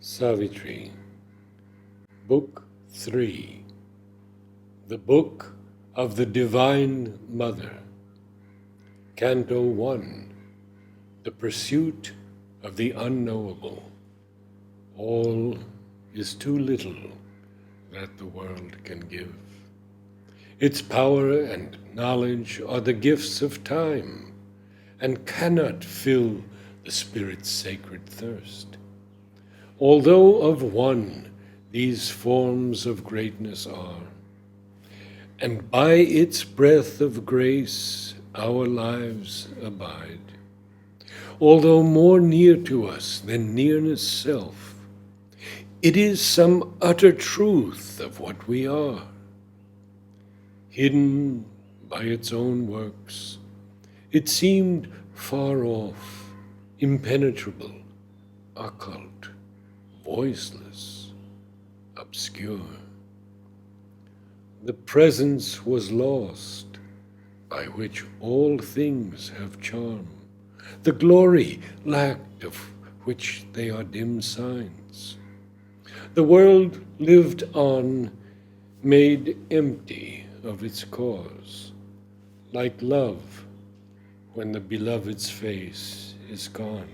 Savitri, Book 3, The Book of the Divine Mother, Canto 1, The Pursuit of the Unknowable. All is too little that the world can give. Its power and knowledge are the gifts of time, and cannot fill the Spirit's sacred thirst. Although of one these forms of greatness are, and by its breath of grace our lives abide, although more near to us than nearness self, it is some utter truth of what we are, hidden by its own works. It seemed far off, impenetrable, occult, voiceless, obscure. The presence was lost, by which all things have charm, the glory lacked of which they are dim signs. The world lived on, made empty of its cause, like love when the beloved's face is gone.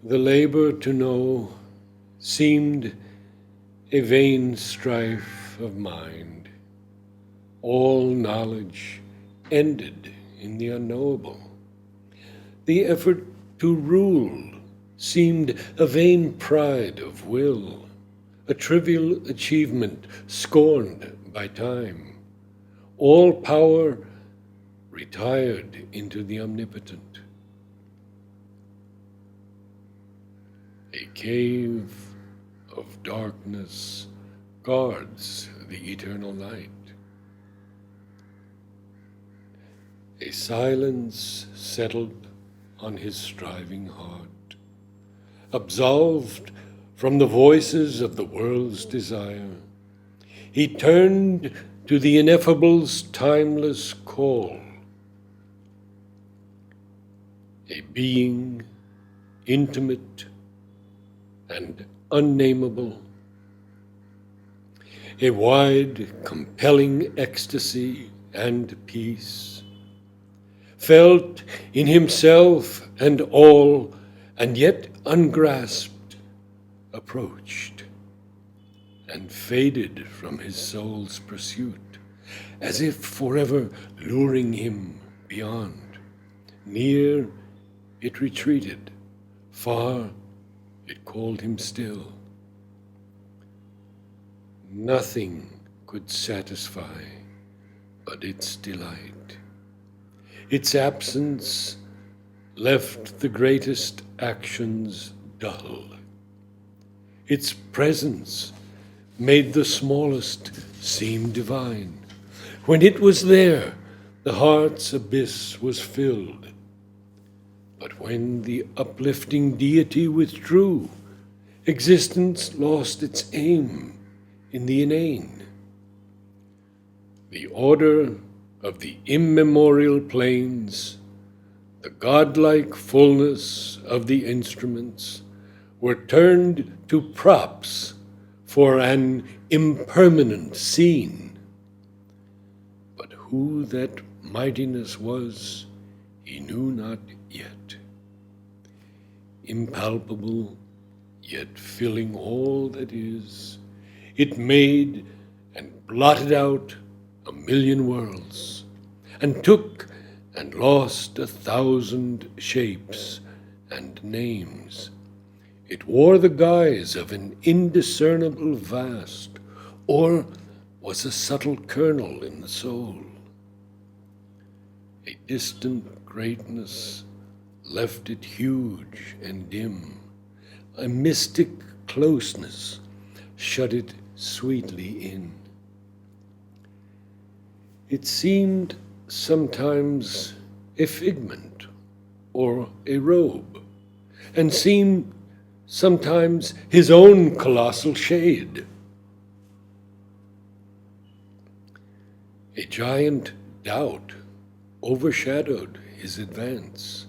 The labor to know seemed a vain strife of mind. All knowledge ended in the unknowable. The effort to rule seemed a vain pride of will, a trivial achievement scorned by time. All power retired into the omnipotent. A cave of darkness guards the eternal light. A silence settled on his striving heart, absolved from the voices of the world's desire. He turned to the ineffable's timeless call, a being intimate and unnameable, a wide, compelling ecstasy and peace, felt in himself and all, and yet ungrasped, approached, and faded from his soul's pursuit, as if forever luring him beyond. Near it retreated, far it called him still. Nothing could satisfy but its delight. Its absence left the greatest actions dull. Its presence made the smallest seem divine. When it was there, the heart's abyss was filled. But when the uplifting deity withdrew, existence lost its aim in the inane. The order of the immemorial planes, the godlike fullness of the instruments, were turned to props for an impermanent scene. But who that mightiness was, he knew not yet. Impalpable, yet filling all that is, it made and blotted out a million worlds, and took and lost 1,000 shapes and names. It wore the guise of an indiscernible vast, or was a subtle kernel in the soul. A distant greatness left it huge and dim. A mystic closeness shut it sweetly in. It seemed sometimes a figment or a robe, and seemed sometimes his own colossal shade. A giant doubt overshadowed his advance.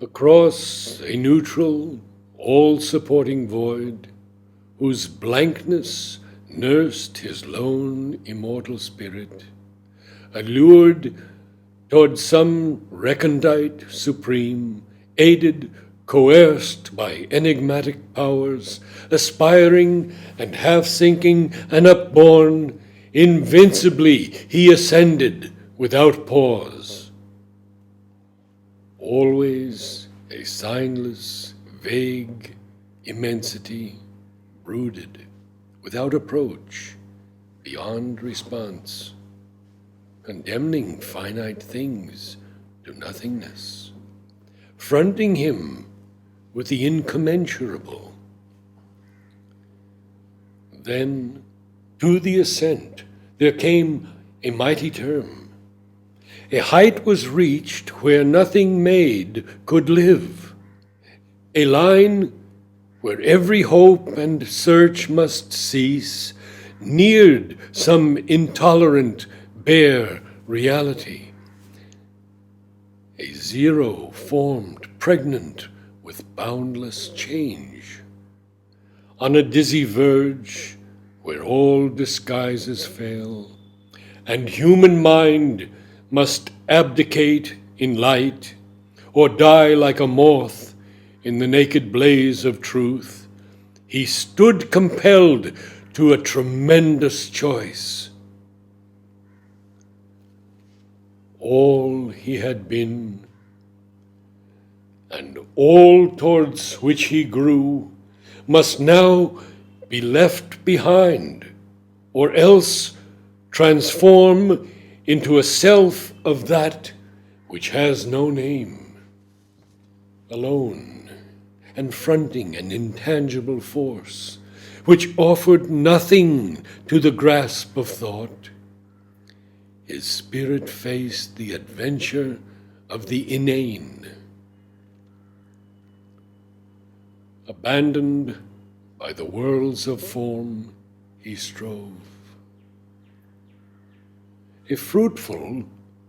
Across a neutral, all-supporting void, whose blankness nursed his lone immortal spirit, allured toward some recondite supreme, aided, coerced by enigmatic powers, aspiring and half-sinking and upborne, invincibly he ascended without pause. Always a signless, vague immensity brooded without approach, beyond response, condemning finite things to nothingness, fronting him with the incommensurable. Then, to the ascent, there came a mighty term. A height was reached where nothing made could live, a line where every hope and search must cease, neared some intolerant, bare reality. A zero formed, pregnant with boundless change. On a dizzy verge where all disguises fail, and human mind must abdicate in light, or die like a moth in the naked blaze of truth, he stood compelled to a tremendous choice. All he had been, and all towards which he grew, must now be left behind, or else transform into a self of that which has no name, alone and fronting an intangible force, which offered nothing to the grasp of thought. His spirit faced the adventure of the inane. Abandoned by the worlds of form, he strove. A fruitful,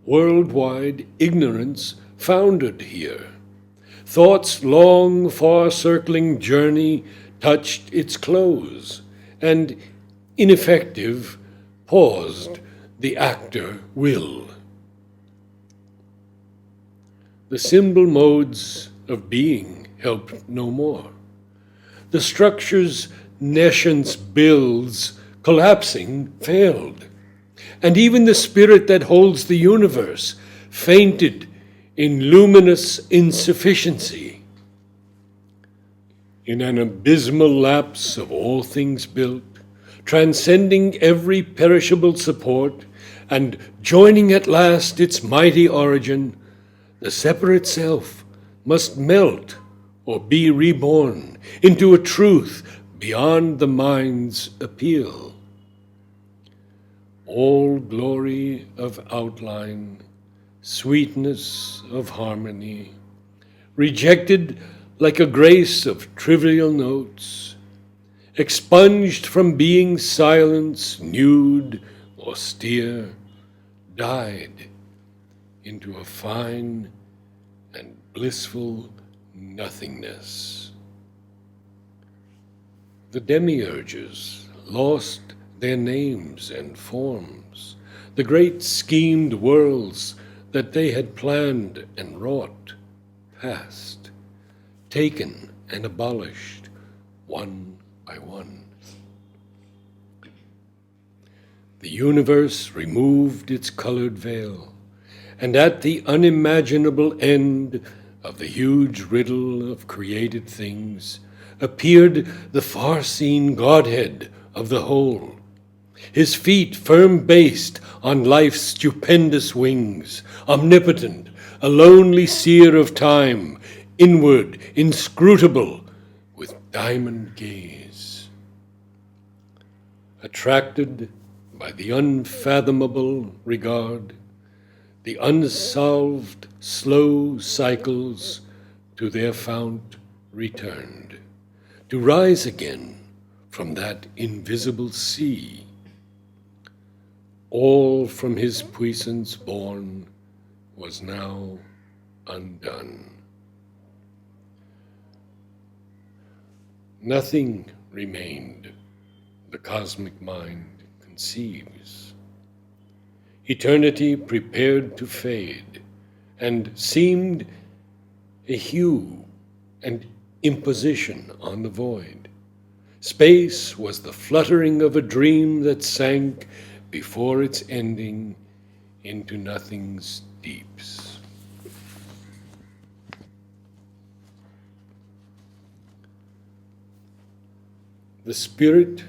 worldwide ignorance foundered here. Thought's long, far-circling journey touched its close, and, ineffective, paused the actor will. The symbol modes of being helped no more. The structure's nescience builds, collapsing, failed. And even the spirit that holds the universe fainted in luminous insufficiency. In an abysmal lapse of all things built, transcending every perishable support, and joining at last its mighty origin, the separate self must melt or be reborn into a truth beyond the mind's appeal. All glory of outline, sweetness of harmony, rejected like a grace of trivial notes, expunged from being silence, nude, austere, died into a fine and blissful nothingness. The demiurges lost their names and forms, the great schemed worlds that they had planned and wrought, passed, taken and abolished one by one. The universe removed its colored veil, and at the unimaginable end of the huge riddle of created things appeared the far-seen Godhead of the whole, his feet firm-based on life's stupendous wings, omnipotent, a lonely seer of time, inward, inscrutable, with diamond gaze. Attracted by the unfathomable regard, the unsolved slow cycles to their fount returned, to rise again from that invisible sea. All from his puissance born was now undone. Nothing remained, the cosmic mind conceives. Eternity prepared to fade, and seemed a hue and imposition on the void. Space was the fluttering of a dream that sank before its ending into nothing's deeps. The spirit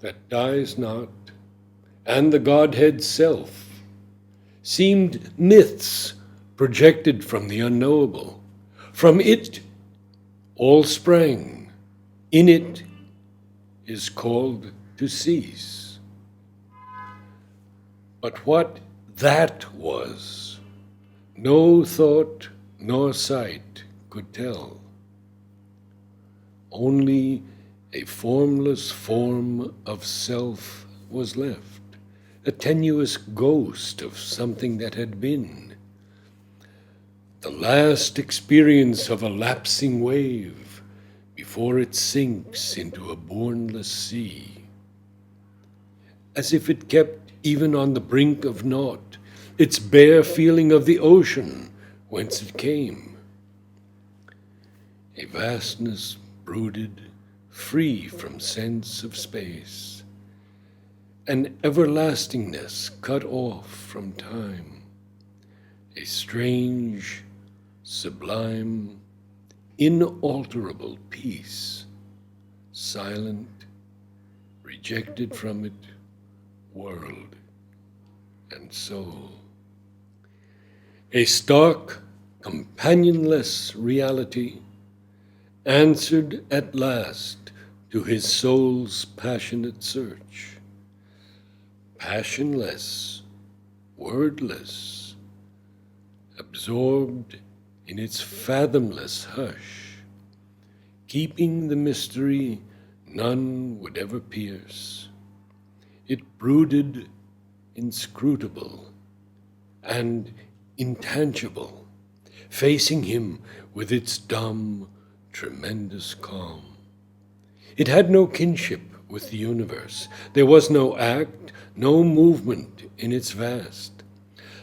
that dies not, and the Godhead self, seemed myths projected from the unknowable. From it all sprang. In it is called to cease. But what that was, no thought nor sight could tell. Only a formless form of self was left, a tenuous ghost of something that had been, the last experience of a lapsing wave before it sinks into a bournless sea. As if it kept even on the brink of naught, its bare feeling of the ocean whence it came. A vastness brooded, free from sense of space, an everlastingness cut off from time, a strange, sublime, inalterable peace, silent, rejected from it, world and soul. A stark, companionless reality answered at last to his soul's passionate search. Passionless, wordless, absorbed in its fathomless hush, keeping the mystery none would ever pierce. It brooded inscrutable and intangible, facing him with its dumb, tremendous calm. It had no kinship with the universe. There was no act, no movement in its vast.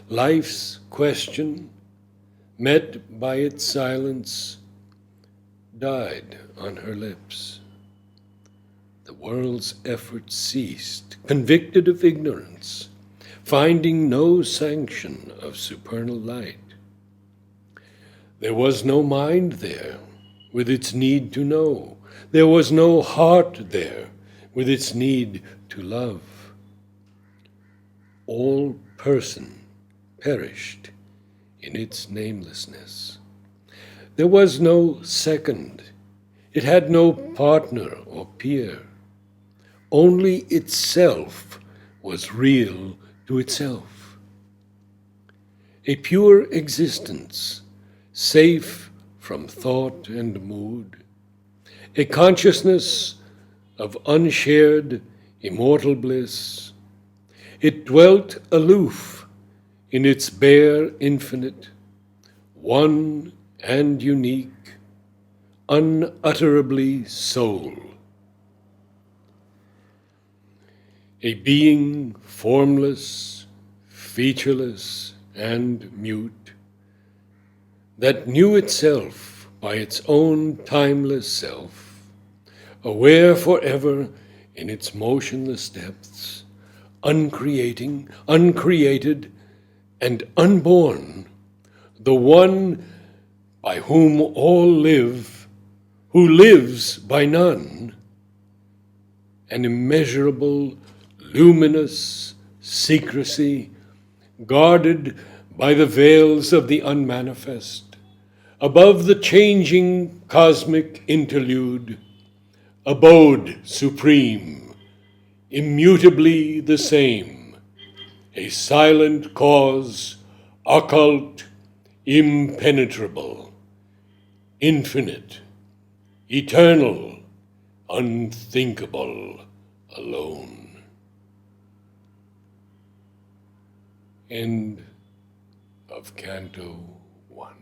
Life's question, met by its silence, died on her lips. The world's effort ceased, convicted of ignorance, finding no sanction of supernal light. There was no mind there, with its need to know. There was no heart there, with its need to love. All person perished in its namelessness. There was no second. It had no partner or peer. Only itself was real to itself. A pure existence, safe from thought and mood, a consciousness of unshared, immortal bliss. It dwelt aloof in its bare infinite, one and unique, unutterably soul. A being formless, featureless, and mute, that knew itself by its own timeless self, aware forever in its motionless depths, uncreating, uncreated, and unborn, the one by whom all live, who lives by none, an immeasurable, luminous secrecy, guarded by the veils of the unmanifest, above the changing cosmic interlude, abode supreme, immutably the same, a silent cause, occult, impenetrable, infinite, eternal, unthinkable, alone. End of Canto 1.